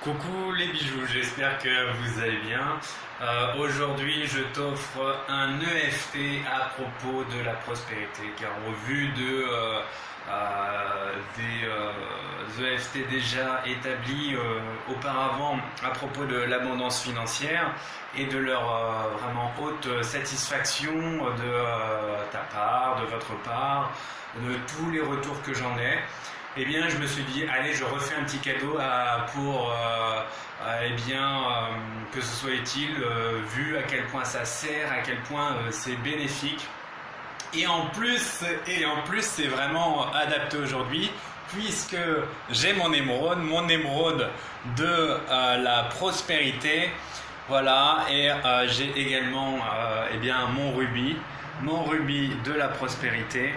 Coucou les bijoux, j'espère que vous allez bien. Aujourd'hui, je t'offre un EFT à propos de la prospérité, car au vu des EFT déjà établis auparavant à propos de l'abondance financière et de leur vraiment haute satisfaction de ta part, de votre part, de tous les retours que j'en ai, eh bien, je me suis dit, allez, je refais un petit cadeau pour eh bien, que ce soit utile, vu à quel point ça sert, à quel point c'est bénéfique. Et en plus, c'est vraiment adapté aujourd'hui, puisque j'ai mon émeraude de la prospérité. Voilà, et j'ai également eh bien, mon rubis de la prospérité.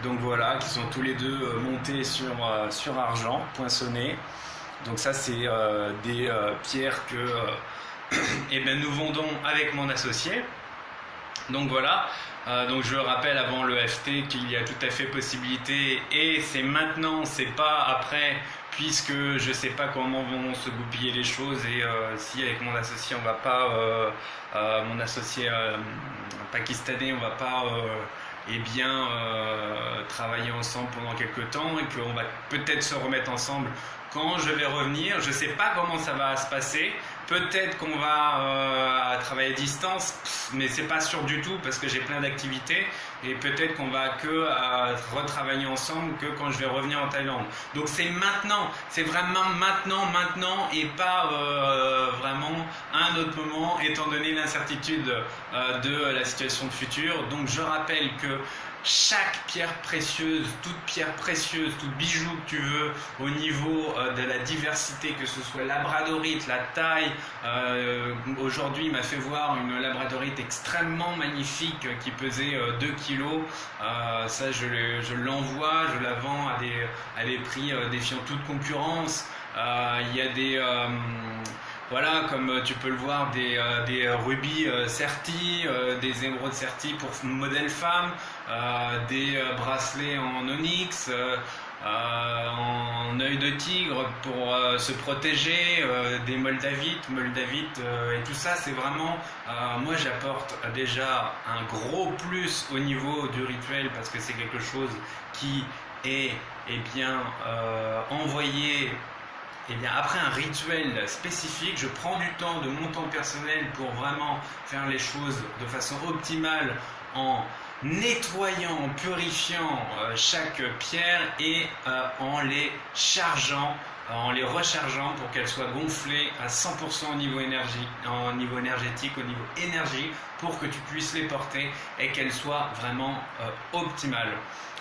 Donc voilà, qui sont tous les deux montés sur argent, poinçonnés. Donc ça, c'est des pierres que eh bien, nous vendons avec mon associé. Donc voilà, donc je le rappelle avant le FT qu'il y a tout à fait possibilité, et c'est maintenant, c'est pas après, puisque je sais pas comment vont se goupiller les choses, et si avec mon associé on va pas, mon associé pakistanais, on va pas eh bien, travailler ensemble pendant quelques temps, et qu'on va peut-être se remettre ensemble quand je vais revenir. Je ne sais pas comment ça va se passer. Peut-être qu'on va travailler à distance, mais c'est pas sûr du tout parce que j'ai plein d'activités, et peut-être qu'on va que retravailler ensemble que quand je vais revenir en Thaïlande. Donc c'est maintenant, c'est vraiment maintenant, et pas vraiment à un autre moment, étant donné l'incertitude de la situation future. Donc je rappelle que chaque pierre précieuse, tout bijou que tu veux, au niveau de la diversité, que ce soit labradorite, la taille. Aujourd'hui, il m'a fait voir une labradorite extrêmement magnifique qui pesait 2 kilos. Ça, je l'envoie, je la vends à des prix défiant toute concurrence. Il y a des... voilà, comme tu peux le voir, des rubis sertis, des émeraudes sertis pour modèle femme, des bracelets en onyx, en œil de tigre pour se protéger, des moldavites, et tout ça, c'est vraiment, moi j'apporte déjà un gros plus au niveau du rituel, parce que c'est quelque chose qui est bien envoyé. Et bien, après un rituel spécifique, je prends du temps de mon temps personnel pour vraiment faire les choses de façon optimale, en nettoyant, en purifiant chaque pierre, et en les chargeant, en les rechargeant pour qu'elles soient gonflées à 100% au niveau énergie, au niveau énergétique, au niveau énergie, pour que tu puisses les porter et qu'elles soient vraiment optimales.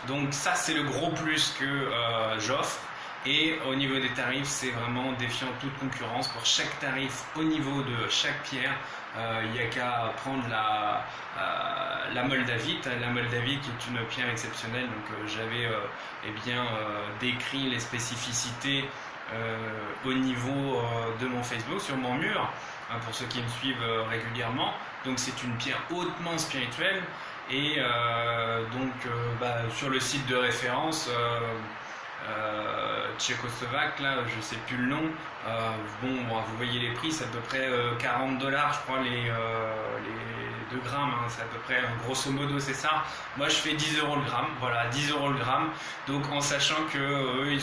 Donc ça, c'est le gros plus que j'offre. Et au niveau des tarifs, c'est vraiment défiant toute concurrence. Pour chaque tarif, au niveau de chaque pierre, il n'y a qu'à prendre la moldavite. La moldavite est une pierre exceptionnelle. Donc j'avais eh bien, décrit les spécificités au niveau de mon Facebook, sur mon mur, pour ceux qui me suivent régulièrement. Donc c'est une pierre hautement spirituelle. Et sur le site de référence, tchécoslovaque, là, je sais plus le nom. Vous voyez les prix, c'est à peu près 40 $, je crois, les 2 grammes, hein, c'est à peu près, grosso modo, c'est ça. Moi, je fais 10 € le gramme, voilà, 10 € le gramme. Donc, en sachant que eux,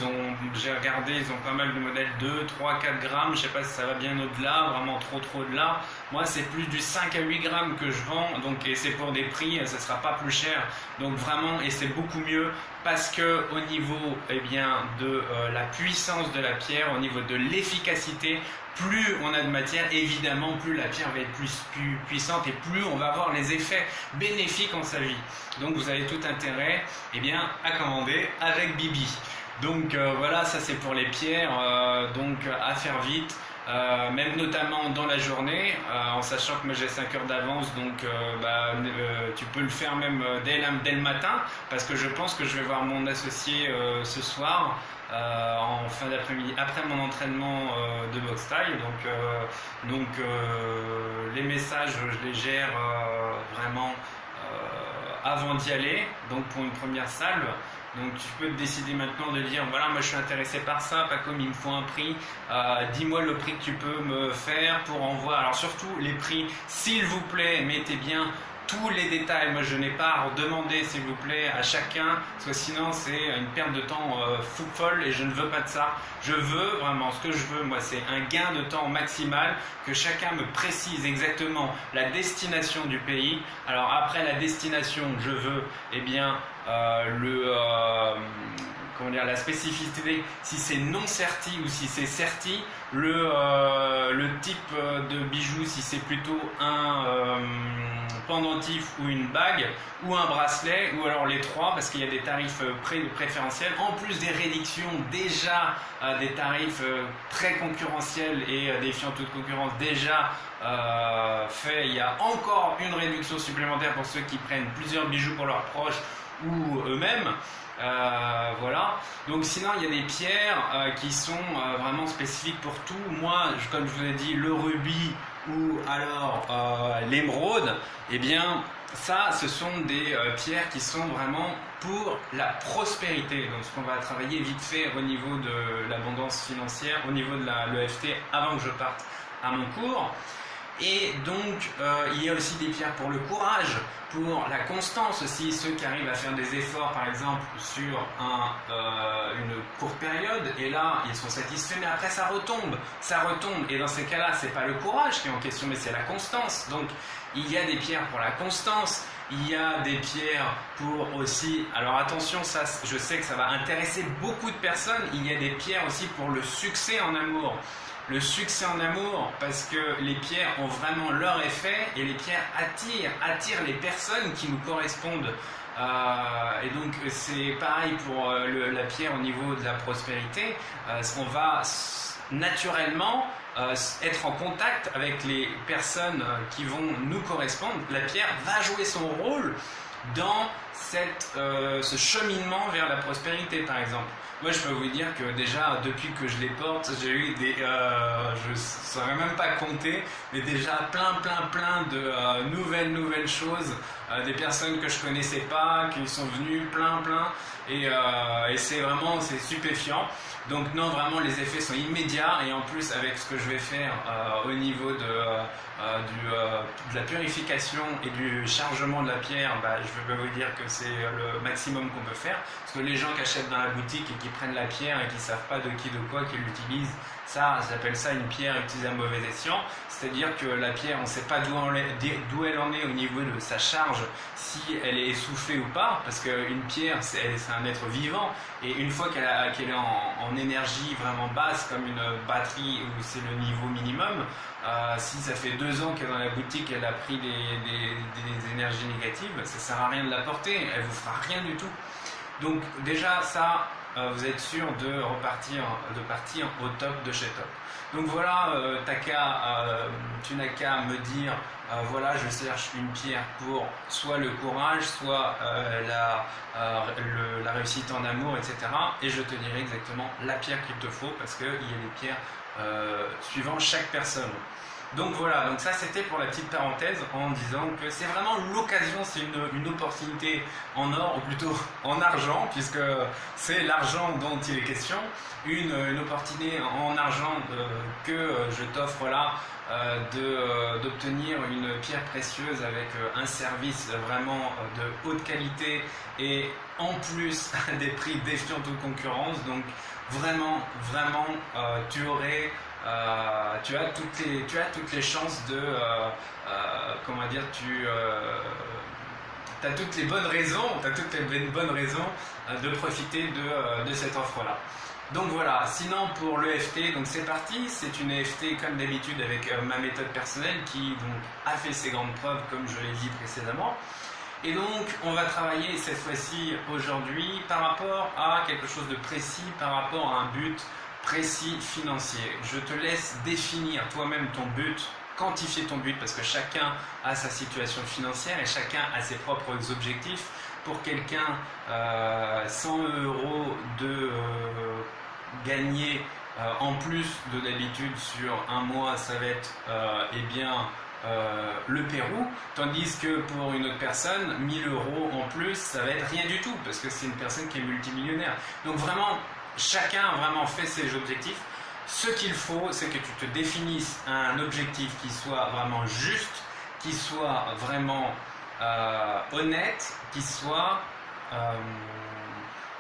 j'ai regardé, ils ont pas mal de modèles 2, 3, 4 grammes. Je sais pas si ça va bien au-delà, vraiment trop au-delà. Moi, c'est plus du 5 à 8 grammes que je vends, donc, et c'est pour des prix, ça sera pas plus cher. Donc, vraiment, et c'est beaucoup mieux, parce que au niveau eh bien, de la puissance de la pierre, au niveau de l'efficacité, plus on a de matière, évidemment, plus la pierre va être plus puissante, et plus on va avoir les effets bénéfiques en sa vie. Donc vous avez tout intérêt eh bien, à commander avec Bibi. Donc voilà, ça c'est pour les pierres, donc à faire vite. Même notamment dans la journée, en sachant que moi j'ai 5 heures d'avance, donc tu peux le faire même dès le matin, parce que je pense que je vais voir mon associé ce soir, en fin d'après-midi, après mon entraînement de boxe thaï. Donc les messages, je les gère vraiment avant d'y aller, donc pour une première salve. Donc tu peux te décider maintenant de dire voilà, moi je suis intéressé par ça, pas comme il me faut un prix, dis-moi le prix que tu peux me faire pour envoi. Alors surtout les prix, s'il vous plaît, mettez bien tous les détails. Moi je n'ai pas à redemander s'il vous plaît à chacun, parce que sinon c'est une perte de temps folle et je ne veux pas de ça. Je veux vraiment, ce que je veux moi c'est un gain de temps maximal, que chacun me précise exactement la destination du pays. Alors après la destination, je veux comment dire, la spécificité, si c'est non serti ou si c'est serti, le type de bijou, si c'est plutôt un pendentif ou une bague ou un bracelet, ou alors les trois, parce qu'il y a des tarifs préférentiels, en plus des réductions, déjà des tarifs très concurrentiels et défiant toute concurrence déjà fait. Il y a encore une réduction supplémentaire pour ceux qui prennent plusieurs bijoux pour leurs proches ou eux-mêmes. Voilà. Donc sinon il y a des pierres qui sont vraiment spécifiques pour tout. Moi, comme je vous ai dit, le rubis ou alors l'émeraude, eh bien ça ce sont des pierres qui sont vraiment pour la prospérité. Donc ce qu'on va travailler vite fait au niveau de l'abondance financière, au niveau de l'EFT avant que je parte à mon cours. Et donc il y a aussi des pierres pour le courage, pour la constance aussi, ceux qui arrivent à faire des efforts par exemple sur une courte période, et là ils sont satisfaits, mais après ça retombe, et dans ces cas-là c'est pas le courage qui est en question, mais c'est la constance. Donc il y a des pierres pour la constance, il y a des pierres pour aussi, alors attention, ça je sais que ça va intéresser beaucoup de personnes, il y a des pierres aussi pour le succès en amour. Le succès en amour, parce que les pierres ont vraiment leur effet et les pierres attirent les personnes qui nous correspondent. Et donc c'est pareil pour la pierre au niveau de la prospérité. On va naturellement être en contact avec les personnes qui vont nous correspondre. La pierre va jouer son rôle dans ce cheminement vers la prospérité, par exemple. Moi, je peux vous dire que déjà, depuis que je les porte, j'ai eu je ne saurais même pas compter, mais déjà plein de nouvelles choses, des personnes que je connaissais pas, qui sont venues, plein, et c'est stupéfiant. Donc non, vraiment les effets sont immédiats, et en plus avec ce que je vais faire au niveau de la purification et du chargement de la pierre, je vais vous dire que c'est le maximum qu'on peut faire, parce que les gens qui achètent dans la boutique et qui prennent la pierre et qui ne savent pas de quoi qu'ils l'utilisent, ça j'appelle ça une pierre utilisée à mauvais escient. C'est-à-dire que la pierre, on ne sait pas d'où elle en est au niveau de sa charge, si elle est essoufflée ou pas, parce qu'une pierre, c'est un être vivant, et une fois qu'elle est en énergie vraiment basse, comme une batterie où c'est le niveau minimum, si ça fait 2 ans qu'elle est dans la boutique, elle a pris des énergies négatives, ça ne sert à rien de la porter, elle ne vous fera rien du tout. Donc déjà, ça, vous êtes sûr de partir au top de chez top. Donc voilà, tu n'as qu'à me dire, voilà, je cherche une pierre pour soit le courage, soit la réussite en amour, etc. Et je te dirai exactement la pierre qu'il te faut, parce qu'il y a des pierres suivant chaque personne. Donc voilà, donc ça c'était pour la petite parenthèse en disant que c'est vraiment l'occasion, c'est une opportunité en or, ou plutôt en argent, puisque c'est l'argent dont il est question, une opportunité en argent que je t'offre là, d'obtenir une pierre précieuse avec un service vraiment de haute qualité et en plus des prix défiant toute concurrence. Donc vraiment tu as toutes les chances de comment dire, tu as toutes les bonnes raisons de profiter de cette offre là. Donc voilà, sinon pour l'EFT, donc c'est parti, c'est une EFT comme d'habitude avec ma méthode personnelle qui donc a fait ses grandes preuves comme je l'ai dit précédemment. Et donc on va travailler cette fois-ci aujourd'hui par rapport à quelque chose de précis, par rapport à un but précis financier. Je te laisse définir toi-même ton but, quantifier ton but, parce que chacun a sa situation financière et chacun a ses propres objectifs. Pour quelqu'un, 100 € de gagner en plus de d'habitude sur un mois, ça va être le Pérou, tandis que pour une autre personne, 1000 euros en plus, ça va être rien du tout, parce que c'est une personne qui est multimillionnaire. Donc vraiment, chacun vraiment fait ses objectifs. Ce qu'il faut, c'est que tu te définisses un objectif qui soit vraiment juste, qui soit vraiment honnête, qui soit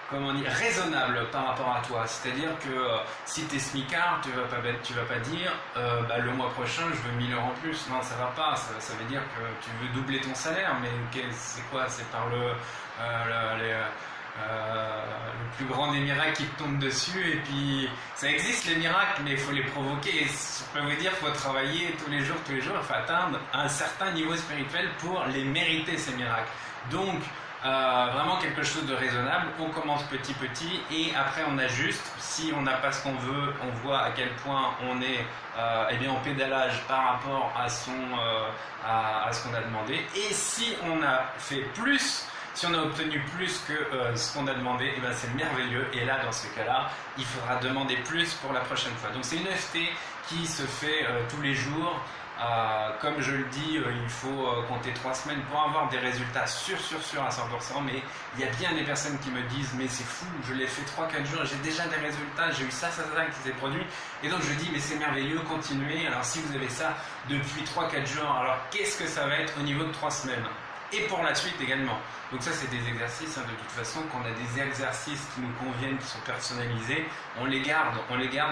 comment dire, raisonnable par rapport à toi. C'est-à-dire que si tu es smicard, tu vas pas dire le mois prochain je veux 1000 euros en plus. Non, ça va pas. Ça veut dire que tu veux doubler ton salaire, mais c'est quoi? C'est par le plus grand des miracles qui te tombe dessus, et puis ça existe les miracles, mais il faut les provoquer. Et je peux vous dire, il faut travailler tous les jours, il faut atteindre un certain niveau spirituel pour les mériter, ces miracles. Donc vraiment quelque chose de raisonnable, on commence petit et après on ajuste. Si on n'a pas ce qu'on veut, on voit à quel point on est en pédalage par rapport à ce qu'on a demandé, et si on a fait plus, si on a obtenu plus que ce qu'on a demandé, et c'est merveilleux. Et là, dans ce cas-là, il faudra demander plus pour la prochaine fois. Donc c'est une EFT qui se fait tous les jours. Comme je le dis, il faut compter 3 semaines pour avoir des résultats sûrs à 100%, mais il y a bien des personnes qui me disent mais c'est fou, je l'ai fait 3-4 jours, j'ai déjà des résultats, j'ai eu ça qui s'est produit, et donc je dis mais c'est merveilleux, continuez. Alors si vous avez ça depuis 3-4 jours, alors qu'est-ce que ça va être au niveau de 3 semaines et pour la suite également. Donc ça c'est des exercices, de toute façon, quand on a des exercices qui nous conviennent, qui sont personnalisés, on les garde,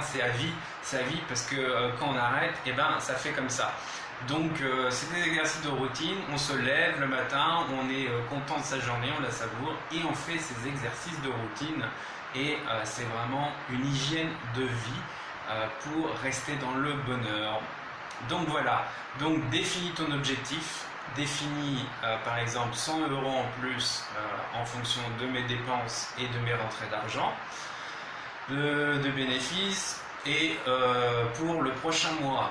c'est à vie, parce que quand on arrête, ça fait comme ça. Donc c'est des exercices de routine, on se lève le matin, on est content de sa journée, on la savoure, et on fait ces exercices de routine, et c'est vraiment une hygiène de vie pour rester dans le bonheur. Donc voilà, donc définis ton objectif. Définis par exemple 100 euros en plus en fonction de mes dépenses et de mes rentrées d'argent, de bénéfices, et pour le prochain mois,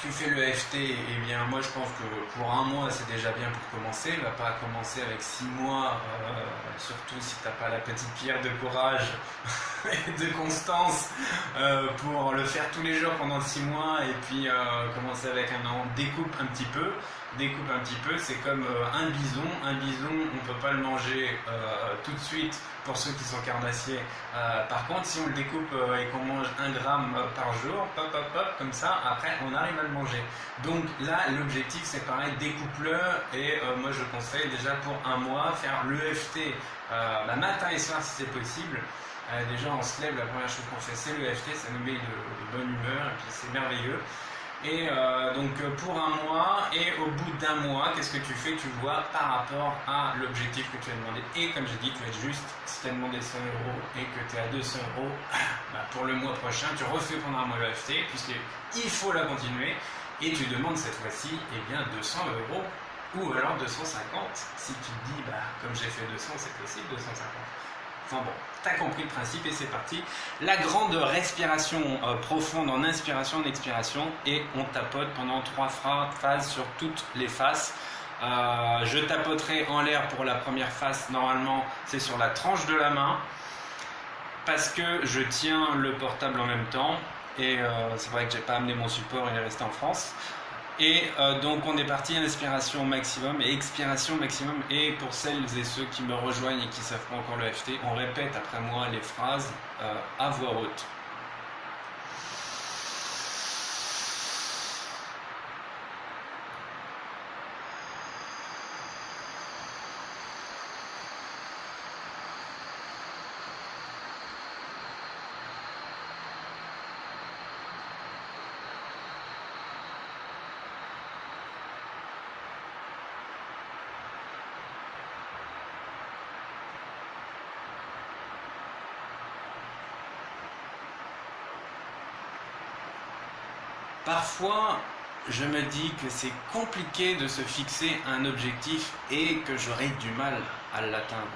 tu fais le FT, et bien moi je pense que pour un mois c'est déjà bien pour commencer. Va pas commencer avec 6 mois, surtout si tu n'as pas la petite pierre de courage et de constance pour le faire tous les jours pendant 6 mois, et puis commencer avec un an. Découpe un petit peu, c'est comme un bison, on ne peut pas le manger tout de suite pour ceux qui sont carnassiers. Par contre, si on le découpe et qu'on mange 1 gramme par jour, comme ça, après on arrive à le manger. Donc là, l'objectif c'est pareil, découpe-le, et moi je conseille déjà pour un mois faire l'EFT matin et soir si c'est possible. Déjà on se lève, la première chose qu'on fait c'est l'EFT, ça nous met de bonne humeur, et puis c'est merveilleux. Et donc pour un mois, et au bout d'un mois, qu'est-ce que tu fais? Tu vois par rapport à l'objectif que tu as demandé. Et comme j'ai dit, tu vas être juste. Si tu as demandé 100 euros et que tu es à 200 euros, pour le mois prochain, tu refais pendant un mois l'EFT, puisqu'il faut la continuer, et tu demandes cette fois-ci 200 euros, ou alors 250. Si tu te dis, comme j'ai fait 200, c'est possible, 250. Enfin bon, tu as compris le principe, et c'est parti. La grande respiration profonde en inspiration, en expiration, et on tapote pendant 3 phases sur toutes les faces. Je tapoterai en l'air pour la première face, normalement c'est sur la tranche de la main, parce que je tiens le portable en même temps, et c'est vrai que j'ai pas amené mon support, il est resté en France. Et donc on est parti, inspiration maximum et expiration maximum. Et pour celles et ceux qui me rejoignent et qui ne savent pas encore le FT, on répète après moi les phrases à voix haute. Parfois, je me dis que c'est compliqué de se fixer un objectif et que j'aurai du mal à l'atteindre.